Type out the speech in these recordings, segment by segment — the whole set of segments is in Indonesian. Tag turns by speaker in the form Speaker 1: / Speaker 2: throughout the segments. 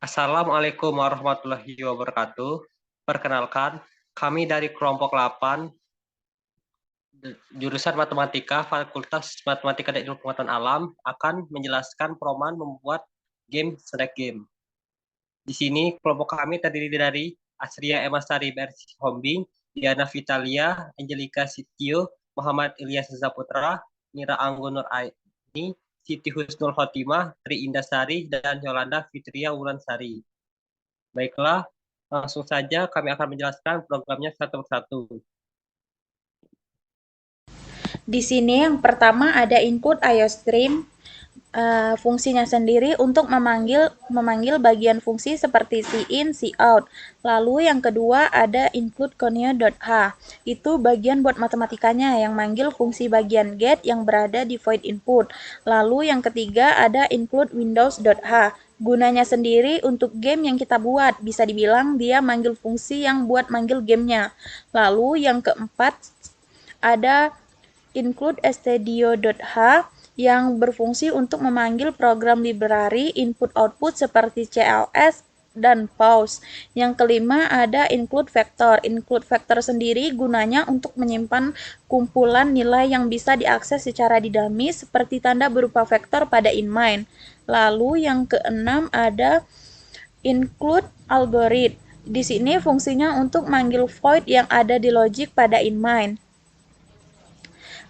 Speaker 1: Assalamualaikum warahmatullahi wabarakatuh. Perkenalkan, kami dari kelompok 8, jurusan Matematika, Fakultas Matematika dan Ilmu Pengetahuan Alam, akan menjelaskan perumpamaan membuat game Snack Game. Di sini kelompok kami terdiri dari Asria Emasari Bersi Hombing, Diana Vitalia, Angelika Sitio, Muhammad Ilyas Zaputra, Mira Anggun Nur Aini, Siti Husnul Khotimah, Tri Indasari, dan Yolanda Fitria Wulansari. Baiklah, langsung saja kami akan menjelaskan programnya satu persatu.
Speaker 2: Di sini yang pertama ada input IOStream, fungsinya sendiri untuk memanggil bagian fungsi seperti cin, cout. Lalu yang kedua ada include conio.h. Itu bagian buat matematikanya yang manggil fungsi bagian get yang berada di void input. Lalu yang ketiga ada include windows.h. Gunanya sendiri untuk game yang kita buat. Bisa dibilang dia manggil fungsi yang buat manggil gamenya. Lalu yang keempat ada include stdio.h yang berfungsi untuk memanggil program library input-output seperti CLS dan pause. Yang kelima ada include vector. Include vector sendiri gunanya untuk menyimpan kumpulan nilai yang bisa diakses secara dinamis seperti tanda berupa vektor pada inMine. Lalu yang keenam ada include algorithm. Di sini fungsinya untuk manggil void yang ada di logic pada inMine.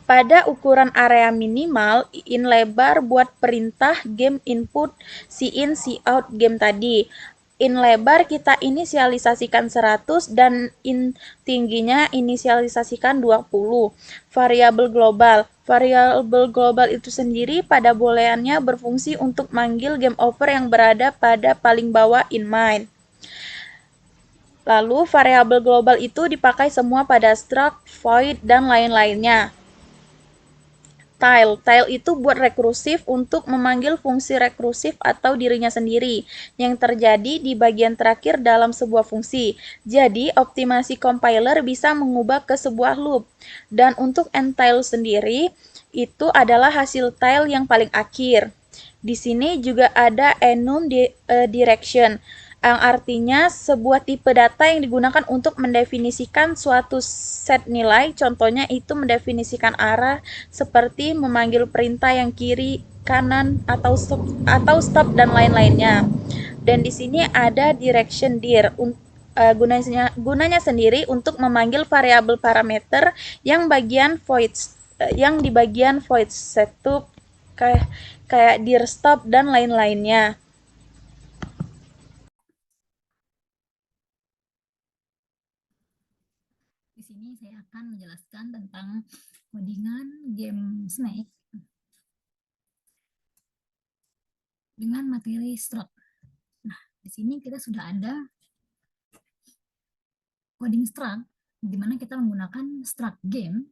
Speaker 2: Pada ukuran area minimal, in lebar buat perintah game input cin cout game tadi. In lebar kita inisialisasikan 100 dan in tingginya inisialisasikan 20. Variabel global. Variabel global itu sendiri pada booleannya berfungsi untuk manggil game over yang berada pada paling bawah in main. Lalu variabel global itu dipakai semua pada struct, void, dan lain-lainnya. Tile itu buat rekursif untuk memanggil fungsi rekursif atau dirinya sendiri yang terjadi di bagian terakhir dalam sebuah fungsi. Jadi, optimasi compiler bisa mengubah ke sebuah loop. Dan untuk end-tile sendiri, itu adalah hasil tile yang paling akhir. Di sini juga ada enum direction, yang artinya sebuah tipe data yang digunakan untuk mendefinisikan suatu set nilai. Contohnya itu mendefinisikan arah seperti memanggil perintah yang kiri, kanan, atau stop dan lain-lainnya. Dan di sini ada direction dir. Gunanya sendiri untuk memanggil variabel parameter yang di bagian void setup kayak kayak dir stop dan lain-lainnya.
Speaker 3: Di sini saya akan menjelaskan tentang codingan game Snake dengan materi struct. Nah, di sini kita sudah ada coding struct, di mana kita menggunakan struct game,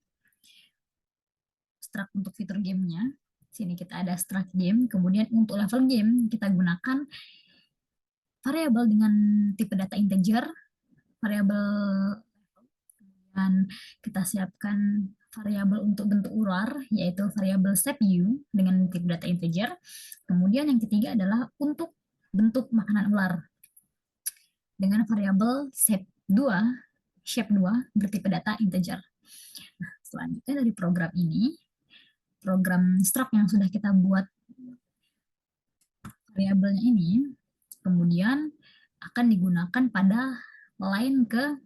Speaker 3: struct untuk fitur gamenya. Di sini kita ada struct game, kemudian untuk level game kita gunakan variabel dengan tipe data integer, variabel, dan kita siapkan variabel untuk bentuk ular, yaitu variabel shape_u dengan tipe data integer. Kemudian yang ketiga adalah untuk bentuk makanan ular dengan variabel shape2 bertipe data integer. Nah, selanjutnya dari program ini, program struct yang sudah kita buat variabelnya ini, kemudian akan digunakan pada line ke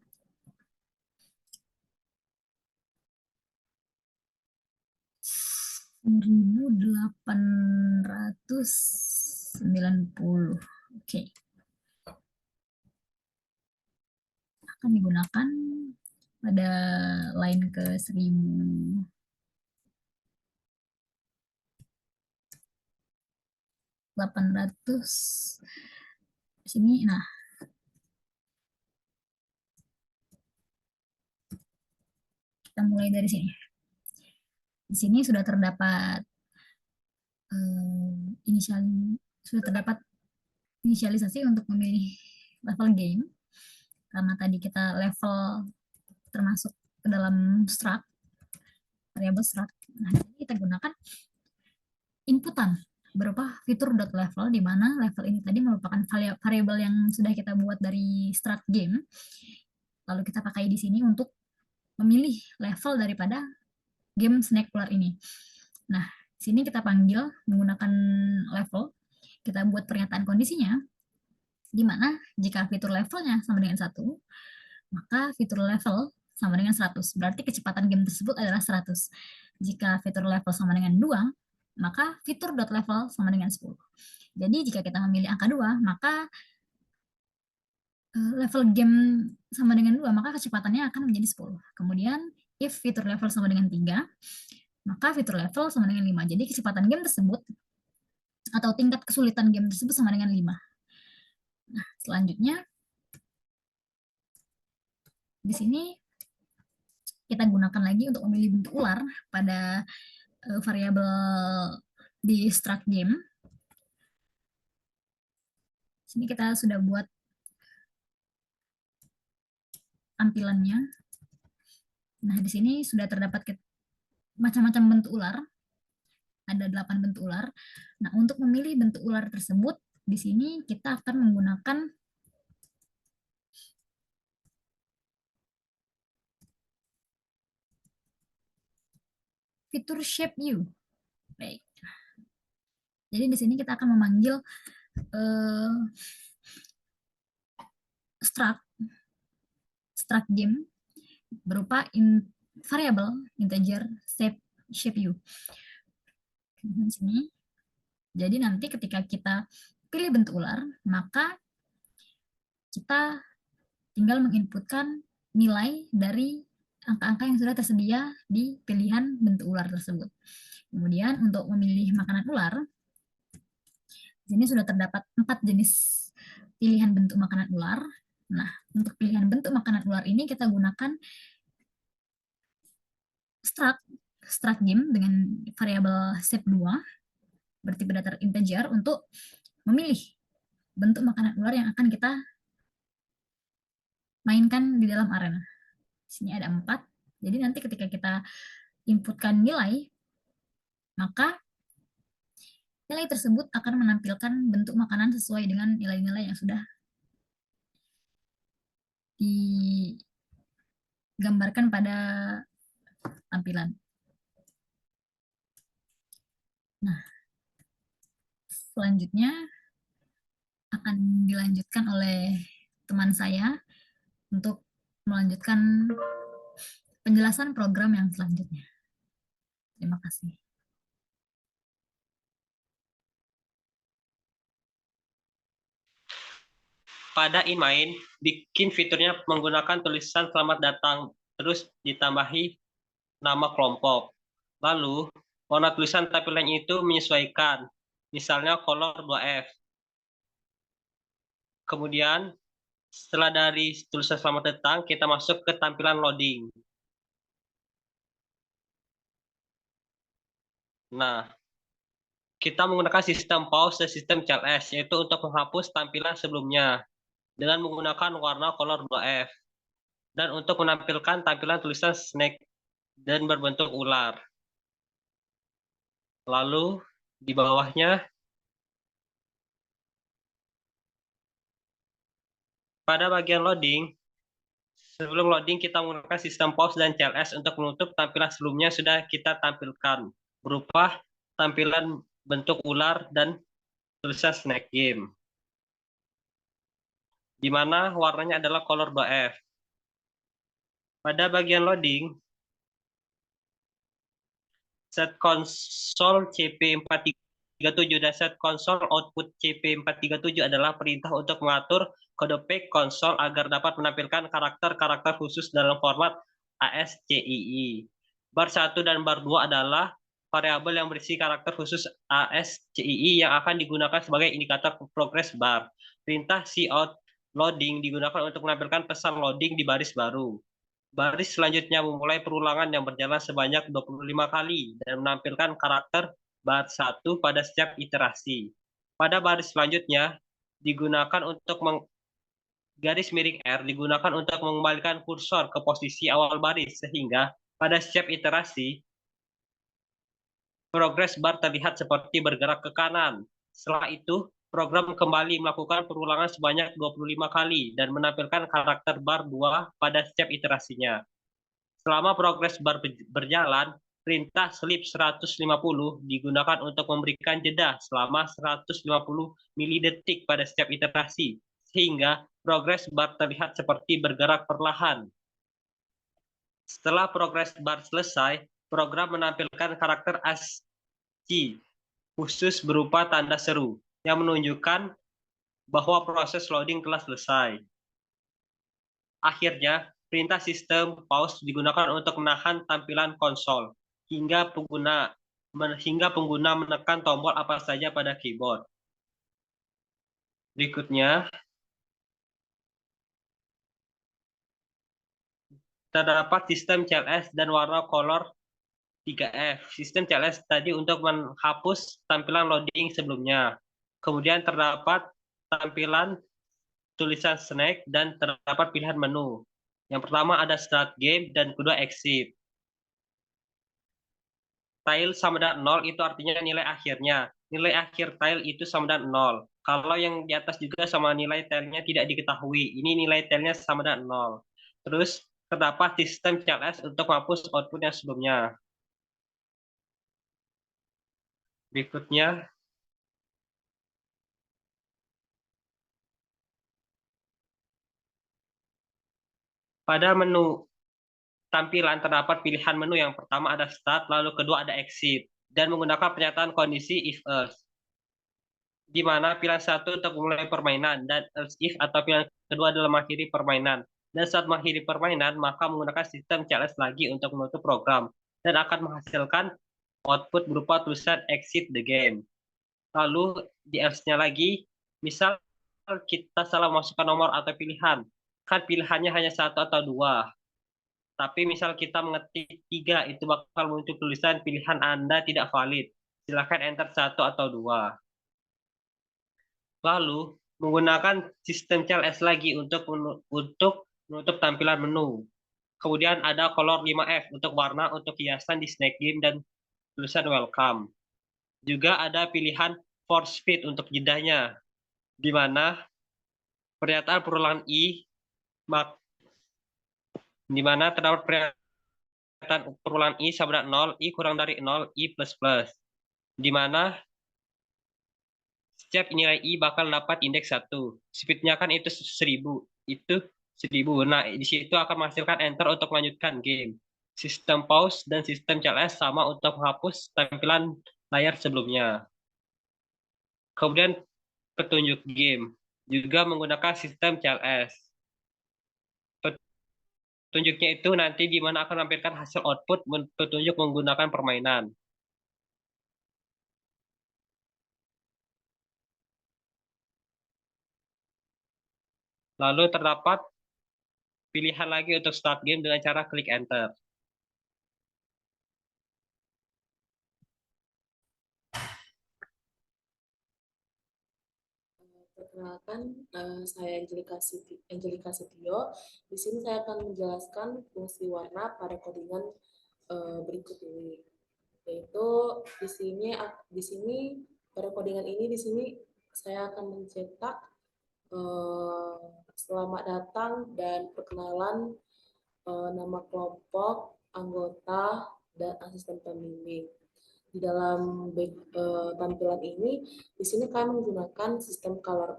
Speaker 3: 1890. Oke. Akan digunakan pada line ke 1800 sini. Nah, kita mulai dari sini. Di sini sudah terdapat inisialisasi untuk memilih level game, karena tadi kita level termasuk ke dalam struct, variabel struct. Nah, jadi kita gunakan inputan. berupa fitur.level, di mana level ini tadi merupakan variabel yang sudah kita buat dari struct game. Lalu kita pakai di sini untuk memilih level daripada game snack ular ini. Nah, sini kita panggil menggunakan level, kita buat pernyataan kondisinya, di mana jika fitur levelnya sama dengan 1, maka fitur level sama dengan 100. Berarti kecepatan game tersebut adalah 100. Jika fitur level sama dengan 2, maka fitur.level sama dengan 10. Jadi jika kita memilih angka 2, maka level game sama dengan 2, maka kecepatannya akan menjadi 10. Kemudian, if fitur level sama dengan 3, maka fitur level sama dengan 5. Jadi kecepatan game tersebut, atau tingkat kesulitan game tersebut sama dengan 5. Nah, selanjutnya, di sini kita gunakan lagi untuk memilih bentuk ular pada variabel di struct game. Sini kita sudah buat tampilannya. Nah, di sini sudah terdapat macam-macam bentuk ular. Ada 8 bentuk ular. Nah, untuk memilih bentuk ular tersebut, di sini kita akan menggunakan fitur shape view. Baik. Jadi di sini kita akan memanggil struct game berupa variabel integer shape view. Di sini. Jadi nanti ketika kita pilih bentuk ular, maka kita tinggal menginputkan nilai dari angka-angka yang sudah tersedia di pilihan bentuk ular tersebut. Kemudian untuk memilih makanan ular, di sini sudah terdapat 4 jenis pilihan bentuk makanan ular. Nah, untuk pilihan bentuk makanan ular ini kita gunakan struct game dengan variabel shape2 bertipe datar integer untuk memilih bentuk makanan ular yang akan kita mainkan di dalam arena. Di sini ada 4. Jadi nanti ketika kita inputkan nilai, maka nilai tersebut akan menampilkan bentuk makanan sesuai dengan nilai-nilai yang sudah digambarkan pada tampilan. Nah, selanjutnya akan dilanjutkan oleh teman saya untuk melanjutkan penjelasan program yang selanjutnya. Terima kasih.
Speaker 1: Pada inmain, bikin fiturnya menggunakan tulisan selamat datang, terus ditambahi nama kelompok. Lalu, warna tulisan tampilan itu menyesuaikan, misalnya color 2F. Kemudian, setelah dari tulisan selamat datang, kita masuk ke tampilan loading. Nah, kita menggunakan sistem pause dan sistem CLS, yaitu untuk menghapus tampilan sebelumnya dengan menggunakan warna color 2F. Dan untuk menampilkan tampilan tulisan snack dan berbentuk ular. Lalu, di bawahnya, pada bagian loading, sebelum loading kita menggunakan sistem pause dan CLS untuk menutup tampilan sebelumnya sudah kita tampilkan, berupa tampilan bentuk ular dan tulisan snack game, di mana warnanya adalah color 2F. Pada bagian loading, set console CP437 dan set console output CP437 adalah perintah untuk mengatur kode PEG konsol agar dapat menampilkan karakter-karakter khusus dalam format ASCII. Bar 1 dan bar 2 adalah variabel yang berisi karakter khusus ASCII yang akan digunakan sebagai indikator progress bar. Perintah cout loading digunakan untuk menampilkan pesan loading di baris baru. Baris selanjutnya memulai perulangan yang berjalan sebanyak 25 kali dan menampilkan karakter bar 1 pada setiap iterasi. Pada baris selanjutnya digunakan untuk garis miring R digunakan untuk mengembalikan kursor ke posisi awal baris sehingga pada setiap iterasi progress bar terlihat seperti bergerak ke kanan. Setelah itu, program kembali melakukan perulangan sebanyak 25 kali dan menampilkan karakter bar 2 pada setiap iterasinya. Selama progress bar berjalan, perintah sleep 150 digunakan untuk memberikan jeda selama 150 milidetik pada setiap iterasi, sehingga progress bar terlihat seperti bergerak perlahan. Setelah progress bar selesai, program menampilkan karakter ASCII khusus berupa tanda seru yang menunjukkan bahwa proses loading telah selesai. Akhirnya, perintah sistem pause digunakan untuk menahan tampilan konsol hingga pengguna menekan tombol apa saja pada keyboard. Berikutnya, terdapat sistem CLS dan warna color 3F. Sistem CLS tadi untuk menghapus tampilan loading sebelumnya. Kemudian terdapat tampilan tulisan snack dan terdapat pilihan menu. Yang pertama ada start game dan kedua exit. Tile sama dengan 0 itu artinya nilai akhirnya. Nilai akhir tile itu sama dengan 0. Kalau yang di atas juga sama nilai tile-nya tidak diketahui. Ini nilai tile-nya sama dengan 0. Terus terdapat sistem CLS untuk menghapus output yang sebelumnya. Berikutnya, pada menu tampilan terdapat pilihan menu. Yang pertama ada start, lalu kedua ada exit, dan menggunakan pernyataan kondisi if else, di mana pilihan satu untuk memulai permainan dan else if atau pilihan kedua adalah mengakhiri permainan. Dan saat mengakhiri permainan, maka menggunakan sistem CLS lagi untuk menutup program dan akan menghasilkan output berupa tulisan exit the game. Lalu di else-nya lagi, misal kita salah masukkan nomor atau pilihan, kan pilihannya hanya satu atau dua. Tapi misal kita mengetik 3, itu bakal muncul tulisan pilihan Anda tidak valid. Silakan enter 1 atau 2. Lalu, menggunakan sistem CLS lagi untuk menutup tampilan menu. Kemudian ada color 5F untuk warna untuk hiasan di snack game dan tulisan welcome. Juga ada pilihan force feed untuk jedanya, di mana pernyataan perulangan di mana terdapat pernyataan perulangan I sama dengan 0, I kurang dari 0, I plus plus. Di mana setiap nilai I bakal dapat indeks 1. Speednya kan itu 1000. Itu 1000. Nah, di situ akan menghasilkan enter untuk melanjutkan game. Sistem pause dan sistem CLS sama untuk menghapus tampilan layar sebelumnya. Kemudian petunjuk game juga menggunakan sistem CLS. Petunjuknya itu nanti di mana akan menampilkan hasil output petunjuk menggunakan permainan. Lalu terdapat pilihan lagi untuk start game dengan cara klik enter.
Speaker 4: Perkenalkan, saya Angelika Setio. Di sini saya akan menjelaskan fungsi warna pada codingan berikut ini. Yaitu di sini pada codingan ini di sini saya akan mencetak selamat datang dan perkenalan nama kelompok, anggota, dan asisten pembimbing. Di dalam tampilan ini, di sini kami menggunakan sistem color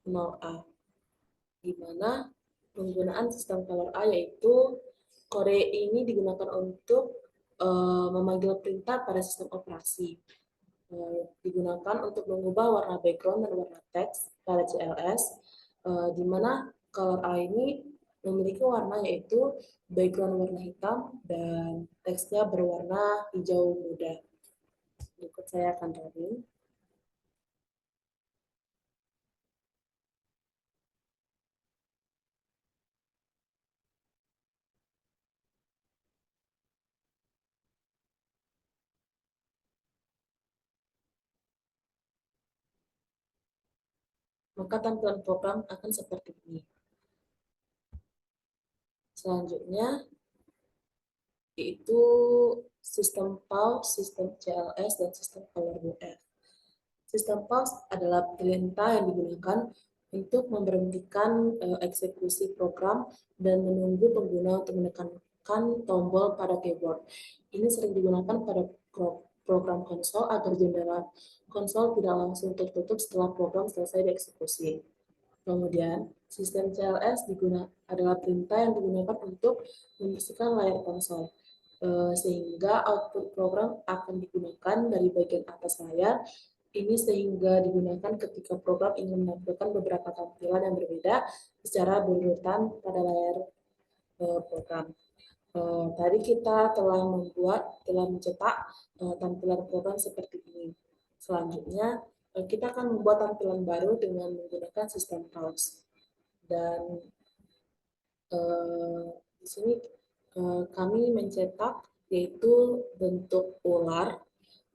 Speaker 4: 0A, di mana penggunaan sistem color A yaitu kode ini digunakan untuk memanggil perintah pada sistem operasi. Digunakan untuk mengubah warna background dan warna teks pada CLS, di mana color A ini memiliki warna yaitu background warna hitam dan teksnya berwarna hijau muda. Berikut saya akan running. Maka tampilan program akan seperti ini. Selanjutnya, yaitu sistem pause, sistem CLS, dan sistem color UF. Sistem pause adalah perintah yang digunakan untuk memberhentikan eksekusi program dan menunggu pengguna untuk menekan tombol pada keyboard. Ini sering digunakan pada program konsol agar jendela konsol tidak langsung tertutup setelah program selesai dieksekusi. Kemudian, sistem CLS adalah perintah yang digunakan untuk membersihkan layar konsol, sehingga output program akan digunakan dari bagian atas layar. Ini sehingga digunakan ketika program ingin menampilkan beberapa tampilan yang berbeda secara berurutan pada layar program. Tadi kita telah mencetak tampilan program seperti ini. Selanjutnya, kita akan membuat tampilan baru dengan menggunakan sistem pause. Dan di sini kami mencetak yaitu bentuk ular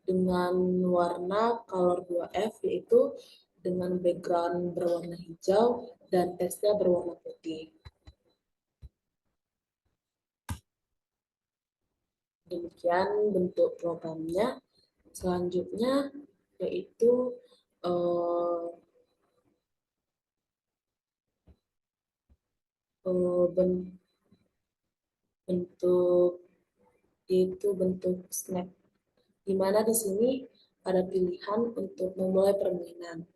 Speaker 4: dengan warna color 2F, yaitu dengan background berwarna hijau dan teksnya berwarna putih. Demikian bentuk programnya. Selanjutnya yaitu bentuk snap, di mana di sini ada pilihan untuk memulai permainan.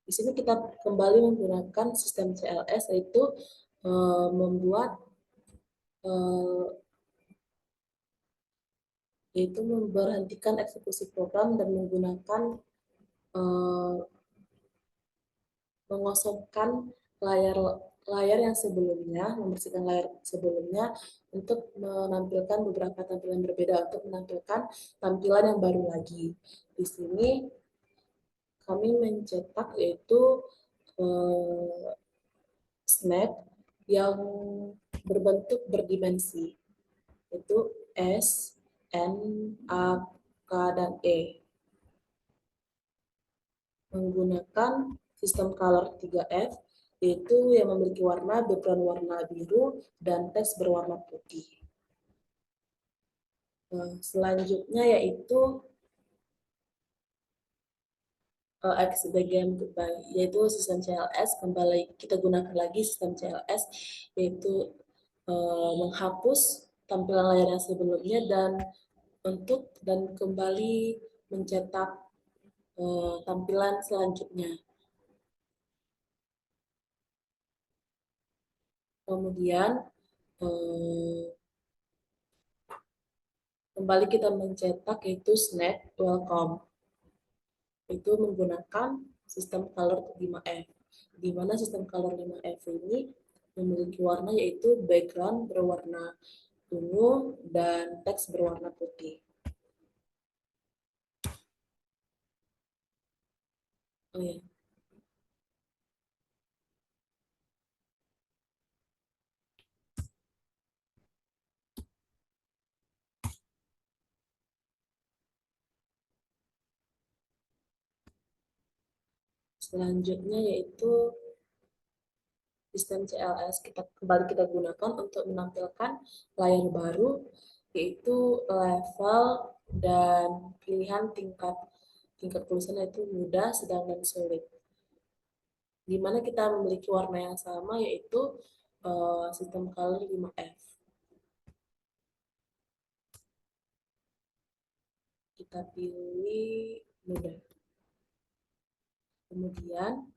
Speaker 4: Di sini kita kembali menggunakan sistem CLS, yaitu memberhentikan eksekusi program dan menggunakan mengosongkan layar yang sebelumnya, membersihkan layar sebelumnya untuk menampilkan beberapa tampilan berbeda, untuk menampilkan tampilan yang baru lagi. Di sini kami mencetak yaitu snap yang berbentuk berdimensi, yaitu S, N, A, K, dan E. Menggunakan sistem color 3F, yaitu yang memiliki warna background warna biru dan teks berwarna putih. Selanjutnya yaitu yaitu sistem CLS. Kembali kita gunakan lagi sistem CLS, yaitu menghapus tampilan layar yang sebelumnya dan kembali mencetak tampilan selanjutnya. Kemudian kembali kita mencetak yaitu snap welcome, itu menggunakan sistem color 5F, di mana sistem color 5F ini memiliki warna yaitu background berwarna ungu dan teks berwarna putih. Oh ya. Selanjutnya yaitu sistem CLS kembali kita gunakan untuk menampilkan layar baru, yaitu level dan pilihan tingkat tulisan, yaitu mudah, sedang, dan sulit. Di mana kita memiliki warna yang sama, yaitu sistem color 5F. Kita pilih mudah. Kemudian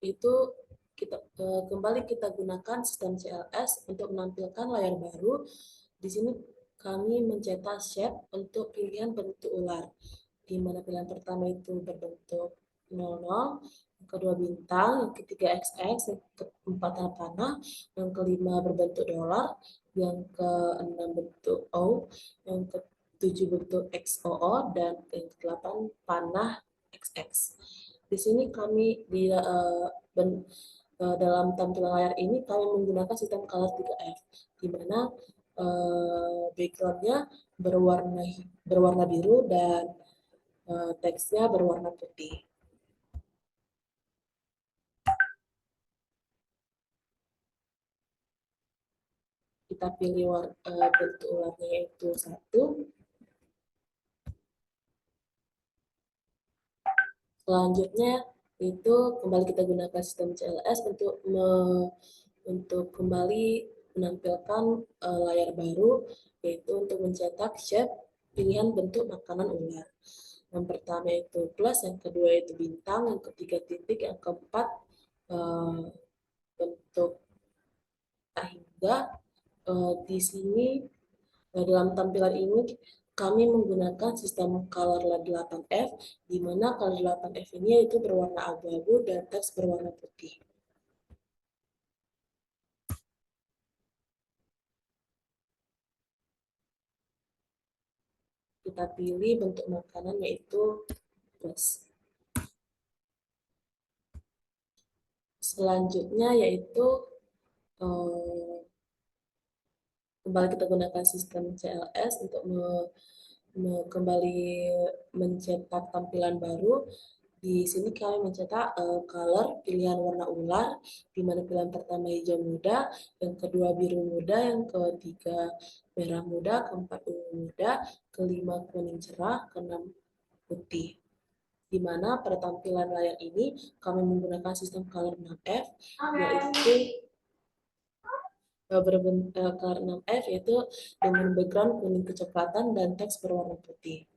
Speaker 4: itu kembali kita gunakan sistem CLS untuk menampilkan layar baru. Di sini kami mencetak shape untuk pilihan bentuk ular, di mana pilihan pertama itu berbentuk 00, yang kedua bintang, yang ketiga XX, yang keempat panah, yang kelima berbentuk dolar, yang keenam bentuk O, yang ketujuh bentuk XOO, dan yang kedelapan panah XX. Di sini kami dalam tampilan layar ini kami menggunakan sistem color 3F, di mana background-nya berwarna biru dan teksnya berwarna putih. kita pilih bentuk ularnya yaitu 1. Selanjutnya itu kembali kita gunakan sistem CLS untuk kembali menampilkan layar baru, yaitu untuk mencetak shape pilihan bentuk makanan ular. Yang pertama itu plus, yang kedua itu bintang, yang ketiga titik, yang keempat bentuk hingga. Di sini dalam tampilan ini kami menggunakan sistem color 8F, di mana color 8F ini yaitu berwarna abu-abu dan teks berwarna putih. Kita pilih bentuk makanan yaitu plus. Selanjutnya yaitu kembali kita gunakan sistem CLS untuk kembali mencetak tampilan baru. Di sini kami mencetak color pilihan warna ular, di mana pilihan pertama hijau muda, yang kedua biru muda, yang ketiga merah muda, keempat ungu muda, kelima kuning cerah, keenam putih. Di mana pada tampilan layar ini kami menggunakan sistem color 6F, yaitu color 6F yaitu dengan background kuning kecoklatan dan teks berwarna putih.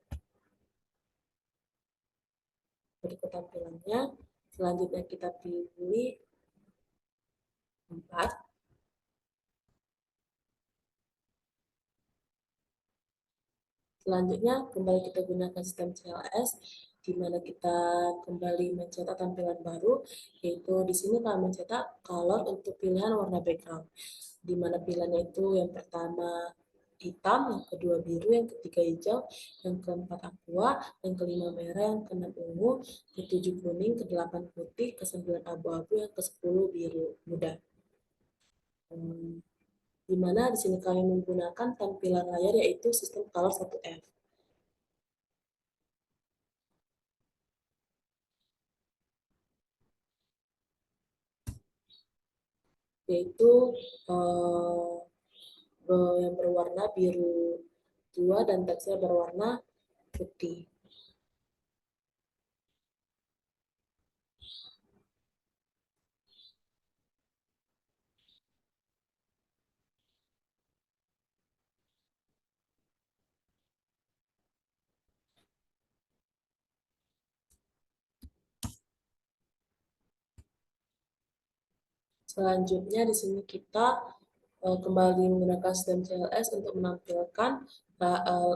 Speaker 4: Berikut tampilannya. Selanjutnya kita pilih 4. Selanjutnya kembali kita gunakan sistem CLS, di mana kita kembali mencetak tampilan baru, yaitu di sini kami mencetak color untuk pilihan warna background, di mana pilihannya itu yang pertama hitam, yang kedua biru, yang ketiga hijau, yang keempat aqua, yang kelima merah, yang keenam ungu, ketujuh kuning, kedelapan putih, kesembilan abu-abu, yang kesepuluh biru muda. Di mana di sini kami menggunakan tampilan layar yaitu sistem color 1F. Yaitu yang berwarna biru 2 dan teksnya berwarna putih. Selanjutnya di sini kita kembali menggunakan sistem CLS untuk menampilkan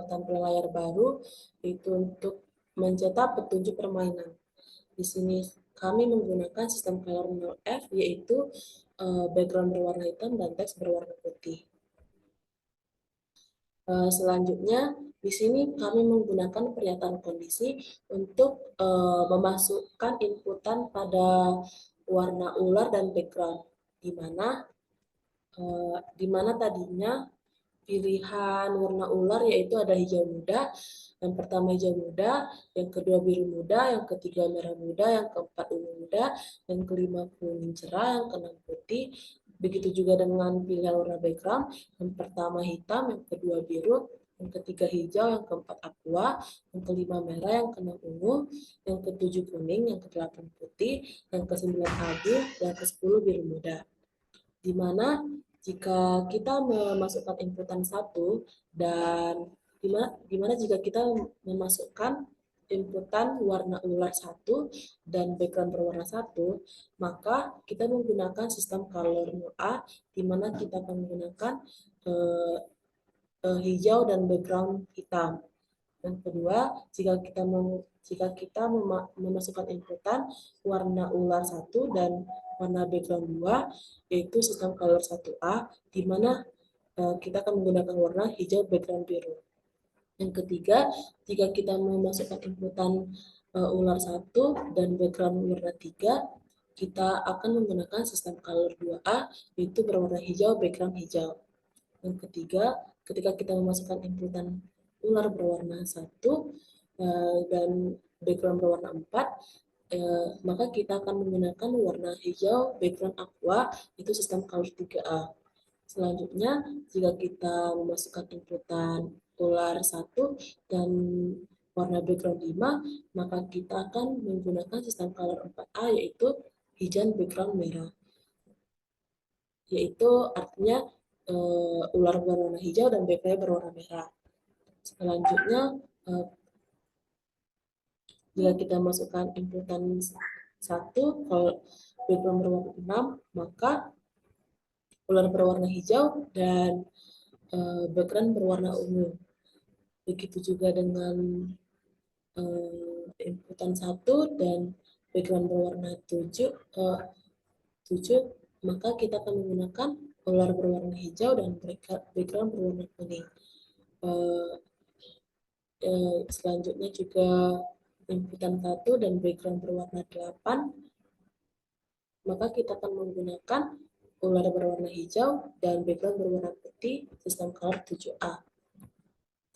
Speaker 4: tampilan layar baru, yaitu untuk mencetak petunjuk permainan. Di sini kami menggunakan sistem color 0F, yaitu background berwarna hitam dan teks berwarna putih. Selanjutnya, di sini kami menggunakan pernyataan kondisi untuk memasukkan inputan pada warna ular dan background, di mana tadinya pilihan warna ular yaitu ada hijau muda, yang pertama hijau muda, yang kedua biru muda, yang ketiga merah muda, yang keempat ungu muda, yang kelima kuning cerah, yang keenam putih. Begitu juga dengan pilihan warna background, yang pertama hitam, yang kedua biru, yang ketiga hijau, yang keempat aqua, yang kelima merah, yang keenam ungu, yang ketujuh kuning, yang kedelapan putih, yang kesembilan abu, yang kesepuluh biru muda. Di mana jika kita memasukkan inputan 1 dan dimana jika kita memasukkan inputan warna ular 1 dan background berwarna 1, maka kita menggunakan sistem color A, di mana kita akan menggunakan hijau dan background hitam. Yang kedua, jika kita memasukkan inputan warna ular 1 dan warna background 2, yaitu sistem color 1A, di mana kita akan menggunakan warna hijau background biru. Yang ketiga, jika kita memasukkan inputan ular 1 dan background warna 3, kita akan menggunakan sistem color 2A, yaitu berwarna hijau background hijau. Yang ketiga, ketika kita memasukkan inputan ular berwarna 1 dan background berwarna 4, maka kita akan menggunakan warna hijau background aqua, itu sistem color 3A. Selanjutnya, jika kita memasukkan inputan ular 1 dan warna background 5, maka kita akan menggunakan sistem color 4A, yaitu hijau background merah. Yaitu artinya ular berwarna hijau dan background berwarna merah. Selanjutnya, jika kita masukkan inputan 1, kalau background berwarna 6, maka ular berwarna hijau dan background berwarna ungu. Begitu juga dengan inputan 1 dan background berwarna 7, maka kita akan menggunakan ular berwarna hijau dan background berwarna kuning. Selanjutnya juga inputan 1 dan background berwarna 8, maka kita akan menggunakan ular berwarna hijau dan background berwarna putih sistem color 7A.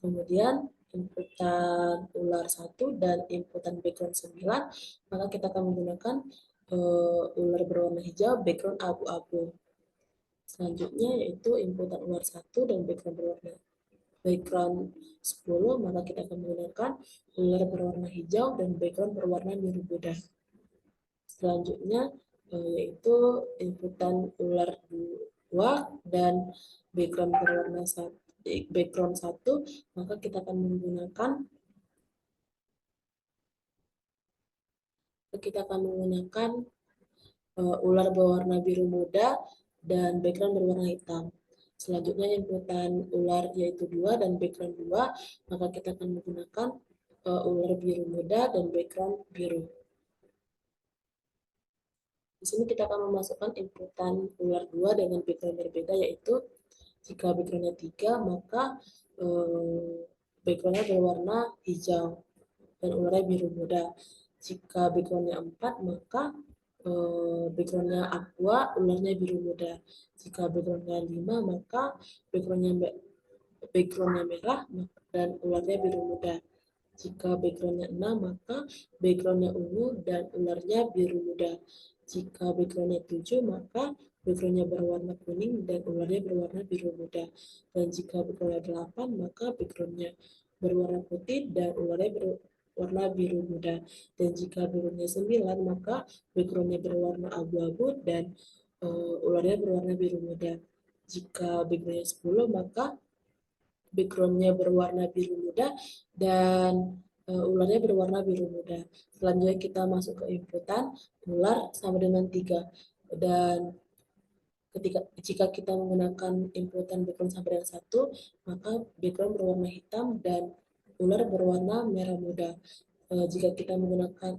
Speaker 4: Kemudian inputan ular 1 dan inputan background 9, maka kita akan menggunakan ular berwarna hijau background abu-abu. Selanjutnya yaitu inputan ular 1 dan background 10, maka kita akan menggunakan ular berwarna hijau dan background berwarna biru muda. Selanjutnya yaitu inputan ular 2 dan background berwarna 1, maka kita akan menggunakan ular berwarna biru muda dan background berwarna hitam. Selanjutnya inputan ular yaitu 2 dan background 2, maka kita akan menggunakan ular biru muda dan background biru. Di sini kita akan memasukkan inputan ular 2 dengan background berbeda, yaitu jika backgroundnya 3, maka backgroundnya berwarna hijau dan ularnya biru muda. Jika backgroundnya 4, maka backgroundnya aqua, ularnya biru muda. Jika backgroundnya 5, maka backgroundnya merah dan ularnya biru muda. Jika backgroundnya 6, maka backgroundnya ungu dan ularnya biru muda. Jika backgroundnya 7, maka backgroundnya berwarna kuning dan ularnya berwarna biru muda. Dan jika backgroundnya 8, maka backgroundnya berwarna putih dan ularnya berwarna biru muda. Dan jika backgroundnya 9, maka backgroundnya berwarna abu-abu dan ularnya berwarna biru muda. Jika backgroundnya 10, maka backgroundnya berwarna biru muda dan ularnya berwarna biru muda. Selanjutnya kita masuk ke inputan ular sama dengan 3. Dan jika kita menggunakan inputan background sama dengan 1, maka background berwarna hitam dan ular berwarna merah muda. Jika kita memasukkan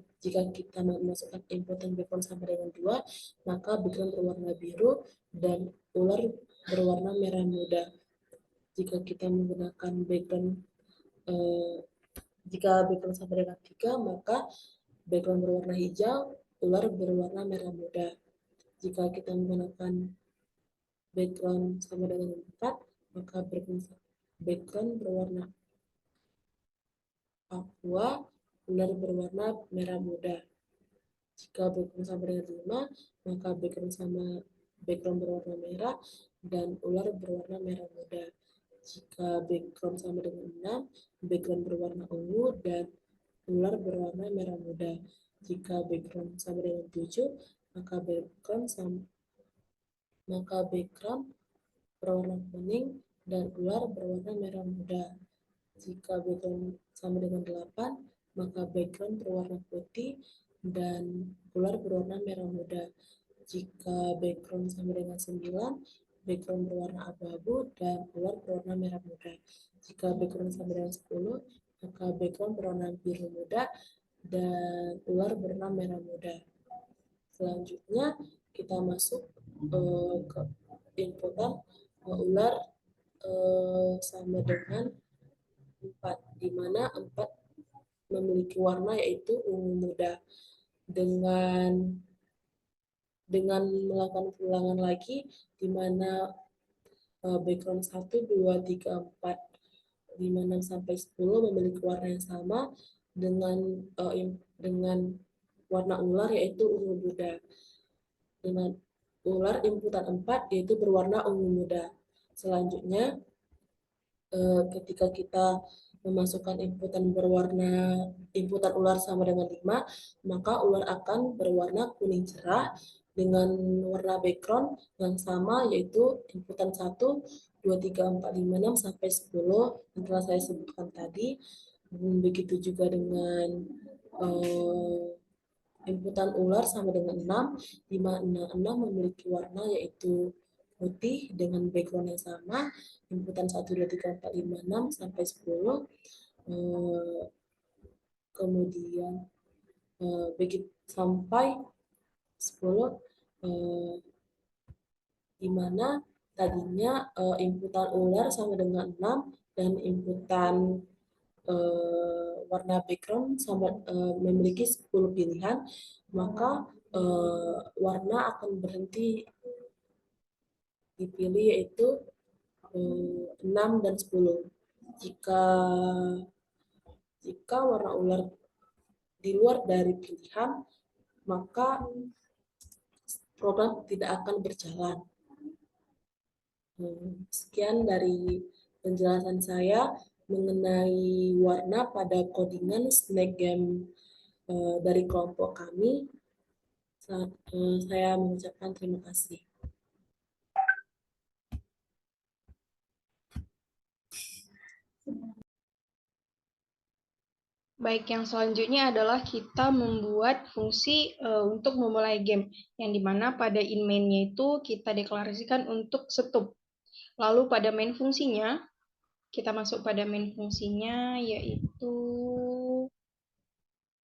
Speaker 4: inputan background sama dengan 2, maka background berwarna biru dan ular berwarna merah muda. Jika kita menggunakan background sama dengan 3, maka background berwarna hijau, ular berwarna merah muda. Jika kita menggunakan background sama dengan 4, maka background berwarna aqua, ular berwarna merah muda. Jika background sama dengan 5, maka background berwarna merah dan ular berwarna merah muda. Jika background sama dengan 6, background berwarna ungu dan ular berwarna merah muda. Jika background sama dengan 7, maka background berwarna kuning dan ular berwarna merah muda. Jika background sama dengan 8, maka background berwarna putih dan ular berwarna merah muda. Jika background sama dengan 9, background berwarna abu-abu dan ular berwarna merah muda. Jika background sama dengan 10, maka background berwarna biru muda dan ular berwarna merah muda. Selanjutnya kita masuk ke inputan ular sama dengan 4, di mana 4 memiliki warna yaitu ungu muda. Dengan melakukan ulangan lagi, di mana background 1, 2, 3, 4, 5, 6, sampai 10 memiliki warna yang sama dengan warna ular yaitu ungu muda. Dengan ular inputan 4 yaitu berwarna ungu muda. Selanjutnya, ketika kita memasukkan inputan ular sama dengan 5, maka ular akan berwarna kuning cerah dengan warna background yang sama, yaitu inputan 1, 2, 3, 4, 5, 6, sampai 10 yang telah saya sebutkan tadi. Begitu juga dengan inputan ular sama dengan 6, di mana 6 memiliki warna yaitu putih dengan background yang sama, inputan 1, 2, 3, 4, 5, 6, sampai 10. Kemudian begitu sampai 10, di mana tadinya inputan ular sama dengan 6 dan inputan warna background sama memiliki 10 pilihan, maka warna akan berhenti dipilih yaitu 6 dan 10. Jika warna ular di luar dari pilihan, maka program tidak akan berjalan. Sekian dari penjelasan saya mengenai warna pada codingan snack game dari kelompok kami. Saya mengucapkan terima kasih.
Speaker 5: Baik, yang selanjutnya adalah kita membuat fungsi untuk memulai game, yang dimana pada in main-nya itu kita deklarasikan untuk stop. Lalu pada main fungsinya, kita masuk pada main fungsinya, yaitu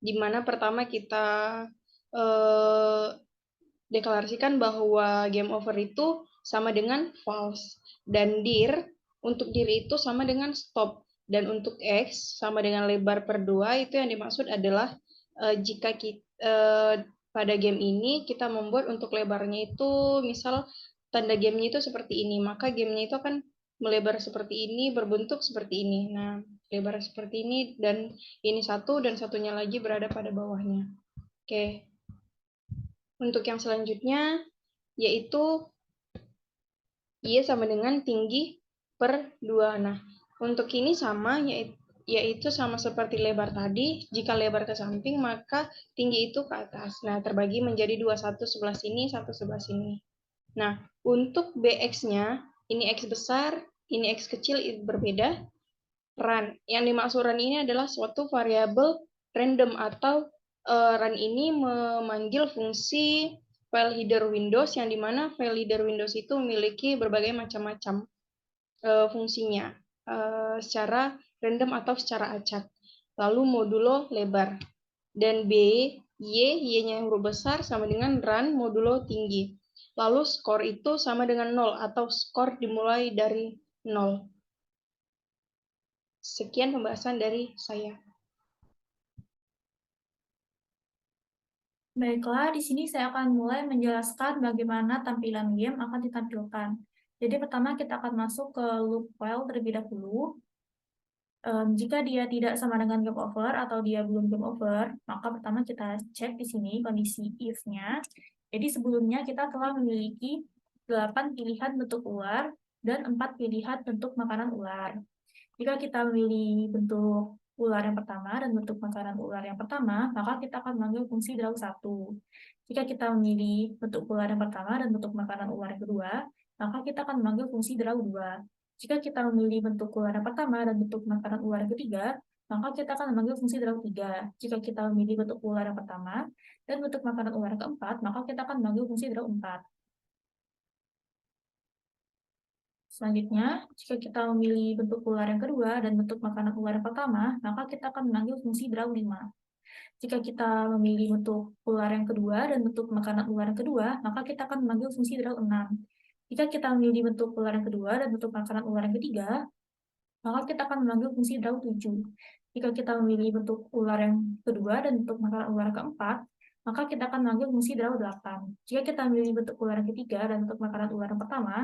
Speaker 5: dimana pertama kita deklarasikan bahwa game over itu sama dengan false, dan dir untuk dir itu sama dengan stop. Dan untuk X sama dengan lebar per 2, itu yang dimaksud adalah jika kita, pada game ini kita membuat untuk lebarnya itu, misal tanda gamenya itu seperti ini, maka gamenya itu akan melebar seperti ini, berbentuk seperti ini. Nah, lebar seperti ini, dan ini satu, dan satunya lagi berada pada bawahnya. Oke. Untuk yang selanjutnya, yaitu Y sama dengan tinggi per 2. Nah, untuk ini sama, yaitu sama seperti lebar tadi. Jika lebar ke samping, maka tinggi itu ke atas. Nah, terbagi menjadi 2, satu sebelah sini, satu sebelah sini. Nah, untuk BX-nya, ini X besar, ini X kecil, itu berbeda. Run. Yang dimaksud run ini adalah suatu variabel random, atau run ini memanggil fungsi file header Windows, yang dimana file header Windows itu memiliki berbagai macam-macam fungsinya secara random atau secara acak. Lalu modulo lebar. Dan Y-nya huruf besar sama dengan run modulo tinggi. Lalu skor itu sama dengan 0, atau skor dimulai dari 0. Sekian pembahasan dari saya.
Speaker 6: Baiklah, di sini saya akan mulai menjelaskan bagaimana tampilan game akan ditampilkan. Jadi pertama kita akan masuk ke loop while terlebih dahulu. Jika dia tidak sama dengan game over atau dia belum game over, maka pertama kita cek di sini kondisi if-nya. Jadi sebelumnya kita telah memiliki 8 pilihan bentuk ular dan 4 pilihan bentuk makanan ular. Jika kita memilih bentuk ular yang pertama dan bentuk makanan ular yang pertama, maka kita akan memanggil fungsi draw 1. Jika kita memilih bentuk ular yang pertama dan bentuk makanan ular yang kedua, maka kita akan memanggil fungsi draw 2. Jika kita memilih bentuk ular yang pertama dan bentuk makanan ular yang ketiga, maka kita akan memanggil fungsi draw 3. Jika kita memilih bentuk ular yang pertama dan bentuk makanan ular yang keempat, maka kita akan memanggil fungsi draw 4. Selanjutnya, jika kita memilih bentuk ular yang kedua dan bentuk makanan ular yang pertama, maka kita akan memanggil fungsi draw 5. Jika kita memilih bentuk ular yang kedua dan bentuk makanan ular yang kedua, maka kita akan memanggil fungsi draw 6. Jika kita memilih bentuk ular yang kedua dan bentuk makanan ular yang ketiga, maka kita akan memanggil fungsi draw 7. Jika kita memilih bentuk ular yang kedua dan bentuk makanan ular yang keempat, maka kita akan memanggil fungsi draw 8. Jika kita memilih bentuk ular yang ketiga dan bentuk makanan ular yang pertama,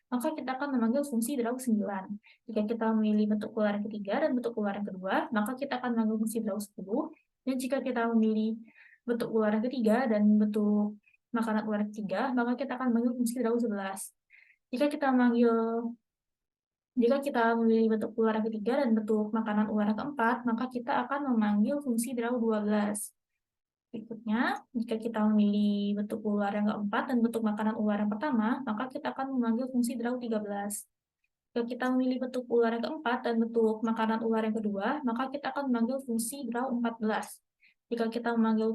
Speaker 6: maka kita akan memanggil fungsi draw 9. Jika kita memilih bentuk ular yang ketiga dan bentuk ular yang kedua, maka kita akan memanggil fungsi draw 10. Dan jika kita memilih bentuk ular yang ketiga dan bentuk makanan ular yang ketiga, maka kita akan memanggil fungsi draw 11. Jika kita memilih bentuk ular yang ketiga dan bentuk makanan ular yang keempat, maka kita akan memanggil fungsi draw 12. Berikutnya, jika kita memilih bentuk ular yang keempat dan bentuk makanan ular yang pertama, maka kita akan memanggil fungsi draw 13. Jika kita memilih bentuk ular yang keempat dan bentuk makanan ular yang kedua, maka kita akan memanggil fungsi draw 14. Jika kita memilih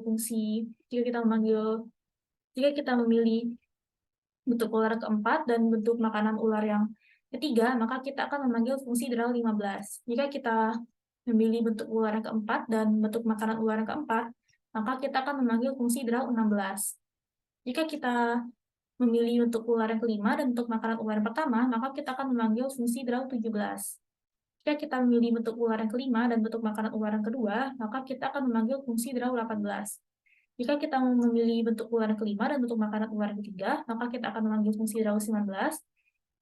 Speaker 6: bentuk ular yang keempat dan bentuk makanan ular yang ketiga, maka kita akan memanggil fungsi draw 15. Jika kita memilih bentuk ular yang keempat dan bentuk makanan ular yang keempat, maka kita akan memanggil fungsi draw 16. Jika kita memilih bentuk ular yang kelima dan bentuk makanan ular yang pertama, maka kita akan memanggil fungsi draw 17. Jika kita memilih bentuk ular yang kelima dan bentuk makanan ular yang kedua, maka kita akan memanggil fungsi draw 18. Jika kita memilih bentuk ular yang kelima dan bentuk makanan ular yang ketiga, maka kita akan memanggil fungsi draw 19.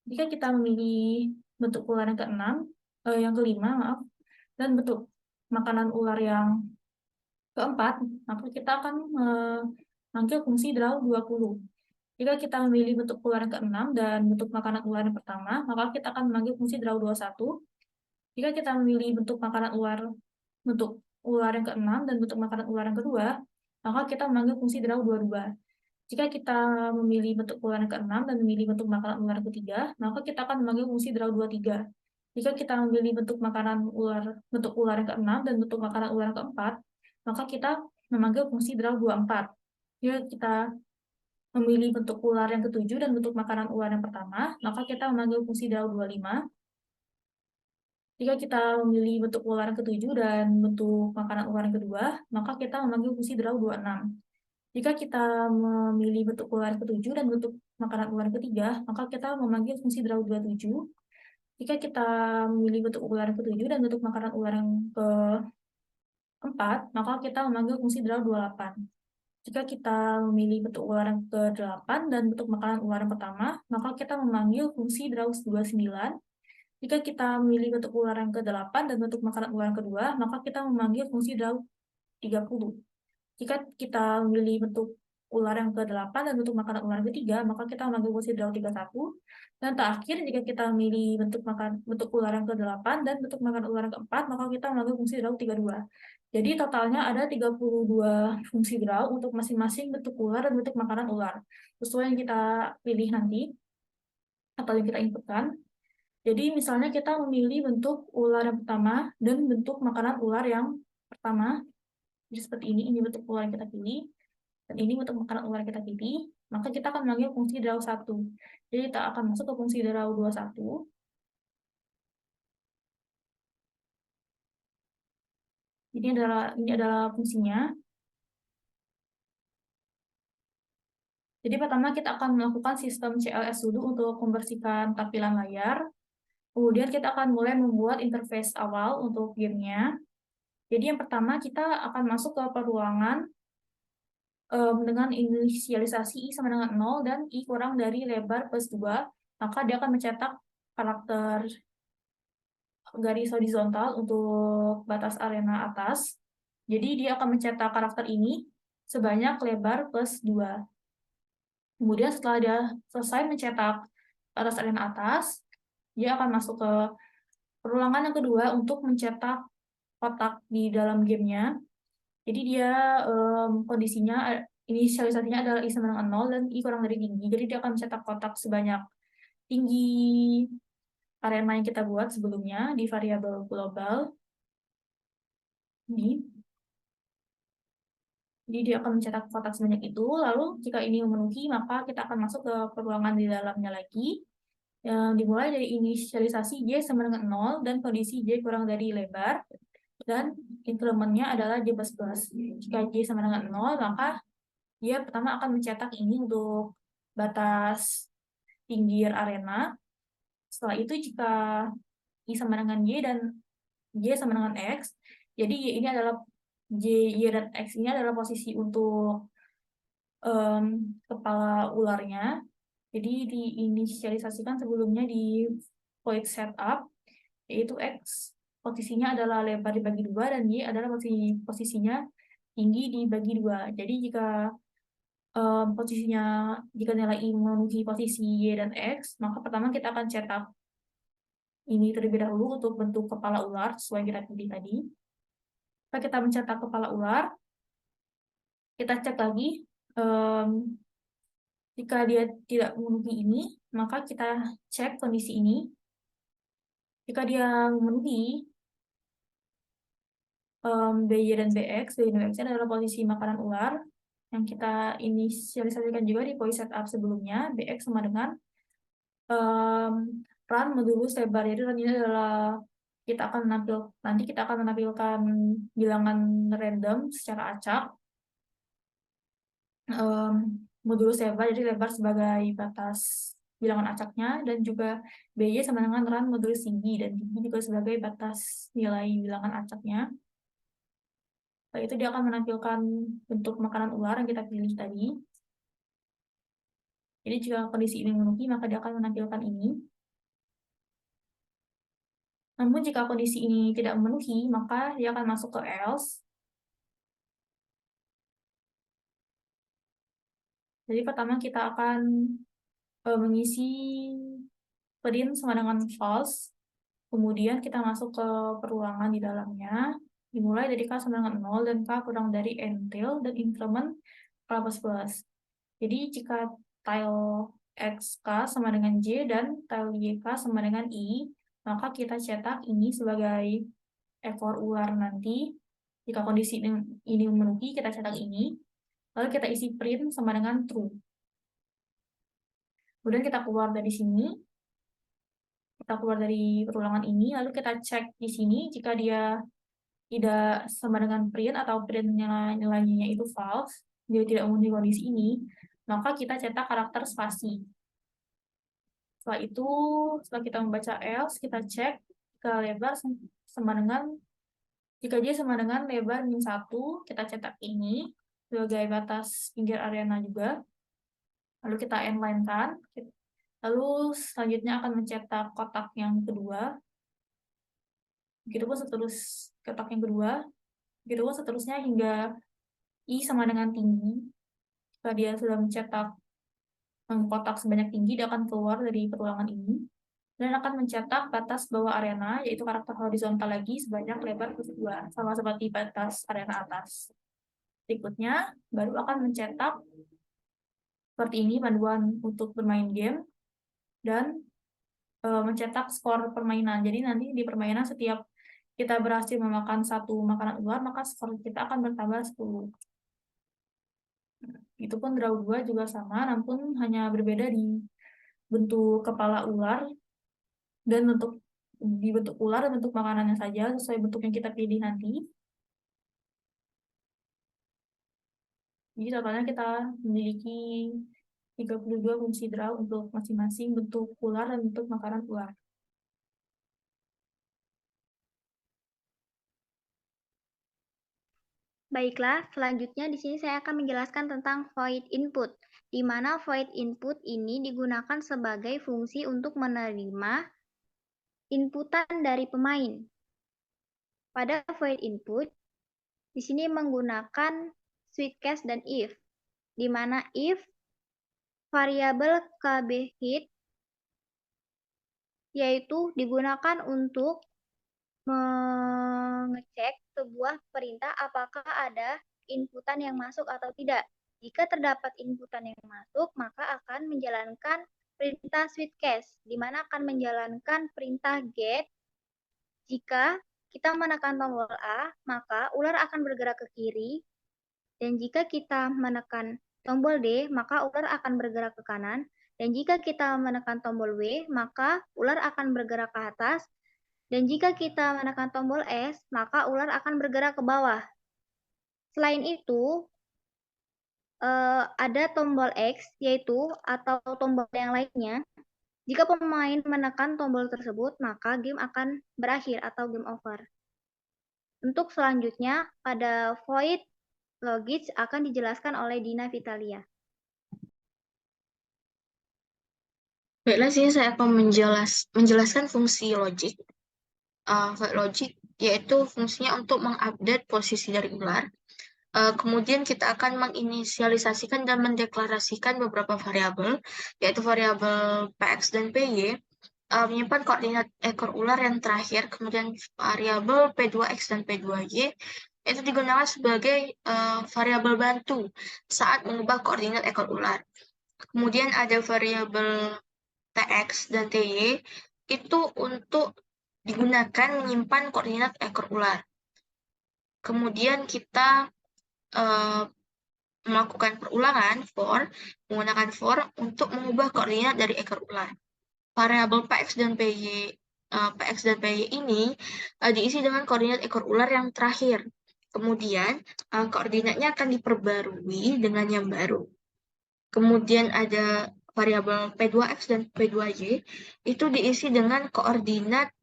Speaker 6: Jika kita memilih bentuk ular yang kelima, dan bentuk makanan ular yang keempat, maka kita akan memanggil fungsi draw 20. Jika kita memilih bentuk ular yang keenam dan bentuk makanan ular yang pertama, maka kita akan memanggil fungsi draw 21. Jika kita memilih bentuk ular yang keenam dan bentuk makanan ular yang kedua, maka kita memanggil fungsi draw 22. Jika kita memilih bentuk ular yang keenam dan memilih bentuk makanan ular yang ketiga, maka kita akan memanggil fungsi draw 23. Jika kita memilih bentuk ular yang keenam dan bentuk makanan ular yang keempat, maka kita memanggil fungsi draw 24. Jika kita memilih bentuk ular yang ketujuh dan bentuk makanan ular yang pertama, maka kita memanggil fungsi draw 25. Jika kita memilih bentuk ular yang ketujuh dan bentuk makanan ular yang kedua, maka kita memanggil fungsi draw 26. Jika kita memilih bentuk ular yang ketujuh dan bentuk makanan ular yang ketiga, maka kita memanggil fungsi draw 27. Jika kita memilih bentuk ular yang ketujuh dan bentuk makanan ular yang keempat, maka kita memanggil fungsi draw 28. Jika kita memilih bentuk ular yang ke-8 dan bentuk makanan ular yang pertama, maka kita memanggil fungsi draw 29. Jika kita memilih bentuk ular yang ke-8 dan bentuk makanan ular yang kedua, maka kita memanggil fungsi draw 30. Jika kita memilih bentuk ular yang ke-8 dan bentuk makanan ular yang ketiga, maka kita memanggil fungsi draw 31. Dan terakhir, jika kita memilih bentuk ular yang ke-8 dan bentuk makanan ular yang keempat, maka kita memanggil fungsi draw 32. Jadi totalnya ada 32 fungsi draw untuk masing-masing bentuk ular dan bentuk makanan ular. Sesuai yang kita pilih nanti, atau yang kita inputkan. Jadi misalnya kita memilih bentuk ular yang pertama dan bentuk makanan ular yang pertama. Jadi seperti ini bentuk ular yang kita pilih, dan ini bentuk makanan ular yang kita pilih, maka kita akan memanggil fungsi draw 1. Jadi kita akan masuk ke fungsi draw 21. Ini adalah fungsinya. Jadi pertama kita akan melakukan sistem CLS dulu untuk membersihkan tampilan layar. Kemudian kita akan mulai membuat interface awal untuk gamenya. Jadi yang pertama kita akan masuk ke peruangan dengan inisialisasi I sama dengan 0 dan I kurang dari lebar plus 2, maka dia akan mencetak karakter garis horizontal untuk batas arena atas. Jadi dia akan mencetak karakter ini sebanyak lebar plus 2. Kemudian setelah dia selesai mencetak batas arena atas, dia akan masuk ke perulangan yang kedua untuk mencetak kotak di dalam gamenya. Jadi dia kondisinya inisialisasinya adalah I sama dengan 0 dan I kurang dari tinggi. Jadi dia akan mencetak kotak sebanyak tinggi arena yang kita buat sebelumnya di variabel global. Ini. Jadi dia akan mencetak kotak sebanyak itu. Lalu jika ini memenuhi, maka kita akan masuk ke peruangan di dalamnya lagi. Yang dimulai dari inisialisasi J sama dengan 0 dan kondisi J kurang dari lebar. Dan incrementnya adalah J++. Jika J sama dengan 0, maka dia pertama akan mencetak ini untuk batas pinggir arena. Setelah itu jika I sama dengan Y dan Y sama dengan X, jadi Y ini adalah Y dan X ini adalah posisi untuk kepala ularnya. Jadi diinisialisasikan sebelumnya di void setup, yaitu X posisinya adalah lebar dibagi 2 dan Y adalah posisinya tinggi dibagi 2. Jadi jika posisinya, jika nilai I memenuhi posisi Y dan X, maka pertama kita akan cetak ini terlebih dahulu untuk bentuk kepala ular sesuai kita pilih tadi. Setelah kita mencetak kepala ular, kita cek lagi jika dia tidak memenuhi ini, maka kita cek kondisi ini. Jika dia memenuhi BY dan BX, BY dan BX adalah posisi makanan ular yang kita inisialisasikan juga di voice setup sebelumnya. BX sama dengan run modulus lebar. Jadi run ini adalah nanti kita akan menampilkan bilangan random secara acak. Modulus lebar, jadi lebar sebagai batas bilangan acaknya, dan juga BY sama dengan run modulus tinggi, dan tinggi juga sebagai batas nilai bilangan acaknya. Setelah itu dia akan menampilkan bentuk makanan ular yang kita pilih tadi. Jadi jika kondisi ini memenuhi, maka dia akan menampilkan ini. Namun jika kondisi ini tidak memenuhi, maka dia akan masuk ke else. Jadi pertama kita akan mengisi print sama dengan false. Kemudian kita masuk ke perulangan di dalamnya. Dimulai dari K sama dengan 0 dan K kurang dari until dan increment K plus. Jadi jika tile XK sama dengan J dan tile YK sama dengan I, maka kita cetak ini sebagai ekor ular nanti. Jika kondisi ini memenuhi, kita cetak ini. Lalu kita isi print sama dengan true. Kemudian kita keluar dari sini. Kita keluar dari perulangan ini, lalu kita cek di sini jika dia tidak sama dengan print atau print nilainya itu false, dia tidak memenuhi kondisi ini, maka kita cetak karakter spasi. Setelah itu, setelah kita membaca else, kita cek ke lebar sama dengan, jika dia sama dengan lebar min 1, kita cetak ini sebagai batas pinggir arena juga. Lalu kita inline-kan. Lalu selanjutnya akan mencetak kotak yang kedua. Begitupun kotak yang kedua. Begitupun seterusnya hingga I sama dengan tinggi. Jika dia sudah mencetak kotak sebanyak tinggi, dia akan keluar dari perulangan ini. Dan akan mencetak batas bawah arena, yaitu karakter horizontal lagi sebanyak lebar plus 2, sama seperti batas arena atas. Berikutnya, baru akan mencetak seperti ini panduan untuk bermain game. Dan mencetak skor permainan. Jadi nanti di permainan setiap kita berhasil memakan satu makanan ular, maka skor kita akan bertambah 10. Itu pun draw 2 juga sama, namun hanya berbeda di bentuk kepala ular dan di bentuk ular dan bentuk makanannya saja, sesuai bentuk yang kita pilih nanti. Jadi totalnya kita memiliki 32 fungsi draw untuk masing-masing bentuk ular dan bentuk makanan ular.
Speaker 7: Baiklah, selanjutnya di sini saya akan menjelaskan tentang void input, di mana void input ini digunakan sebagai fungsi untuk menerima inputan dari pemain. Pada void input, di sini menggunakan switch case dan if, di mana if variabel KB hit yaitu digunakan untuk mengecek sebuah perintah apakah ada inputan yang masuk atau tidak. Jika terdapat inputan yang masuk, maka akan menjalankan perintah switch case, di mana akan menjalankan perintah get. Jika kita menekan tombol A, maka ular akan bergerak ke kiri. Dan jika kita menekan tombol D, maka ular akan bergerak ke kanan. Dan jika kita menekan tombol W, maka ular akan bergerak ke atas. Dan jika kita menekan tombol S, maka ular akan bergerak ke bawah. Selain itu, ada tombol X, yaitu atau tombol yang lainnya. Jika pemain menekan tombol tersebut, maka game akan berakhir atau game over. Untuk selanjutnya, pada void logic akan dijelaskan oleh Dina Vitalia.
Speaker 8: Baiklah, sini saya akan menjelaskan fungsi logic. Void logic yaitu fungsinya untuk mengupdate posisi dari ular. Kemudian kita akan menginisialisasikan dan mendeklarasikan beberapa variabel, yaitu variabel PX dan PY, menyimpan koordinat ekor ular yang terakhir, kemudian variabel P2X dan P2Y, itu digunakan sebagai variabel bantu saat mengubah koordinat ekor ular. Kemudian ada variabel TX dan TY, itu untuk digunakan menyimpan koordinat ekor ular. Kemudian kita melakukan perulangan menggunakan for untuk mengubah koordinat dari ekor ular. Variabel PX dan PY ini diisi dengan koordinat ekor ular yang terakhir. Kemudian koordinatnya akan diperbarui dengan yang baru. Kemudian ada variabel P2X dan P2Y, itu diisi dengan koordinat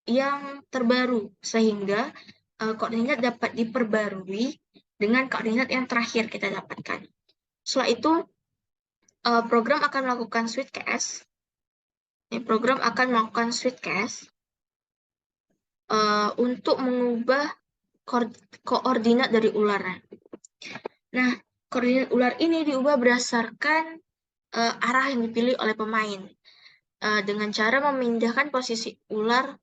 Speaker 8: yang terbaru, sehingga koordinat dapat diperbarui dengan koordinat yang terakhir kita dapatkan. Setelah itu, program akan melakukan switch case. Program akan melakukan switch case untuk mengubah koordinat dari ularnya. Nah, koordinat ular ini diubah berdasarkan arah yang dipilih oleh pemain, dengan cara memindahkan posisi ular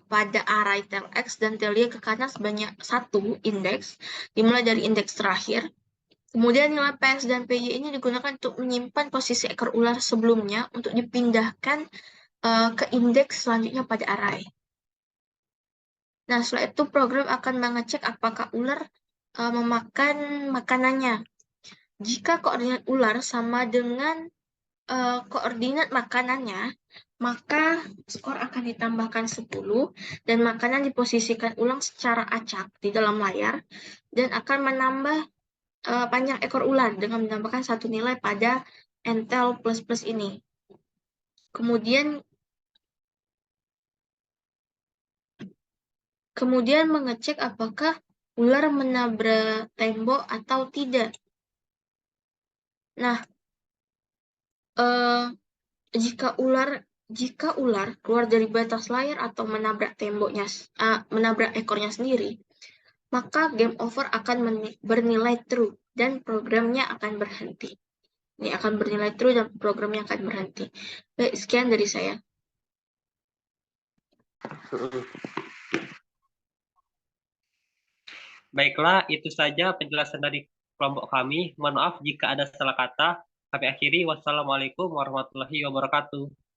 Speaker 8: pada array tel X dan tel Y ke kanan sebanyak 1 indeks, dimulai dari indeks terakhir. Kemudian nilai PX dan PY ini digunakan untuk menyimpan posisi ekor ular sebelumnya untuk dipindahkan ke indeks selanjutnya pada array. Nah, setelah itu program akan mengecek apakah ular memakan makanannya. Jika koordinat ular sama dengan koordinat makanannya, maka skor akan ditambahkan 10 dan makanan diposisikan ulang secara acak di dalam layar dan akan menambah panjang ekor ular dengan menambahkan satu nilai pada entel plus ini. Kemudian mengecek apakah ular menabrak tembok atau tidak. Nah, jika ular keluar dari batas layar atau menabrak menabrak ekornya sendiri, maka game over akan bernilai true dan programnya akan berhenti. Ini akan bernilai true dan programnya akan berhenti. Baik, sekian dari saya.
Speaker 1: Baiklah, itu saja penjelasan dari kelompok kami. Mohon maaf jika ada salah kata. Kami akhiri. Wassalamualaikum warahmatullahi wabarakatuh.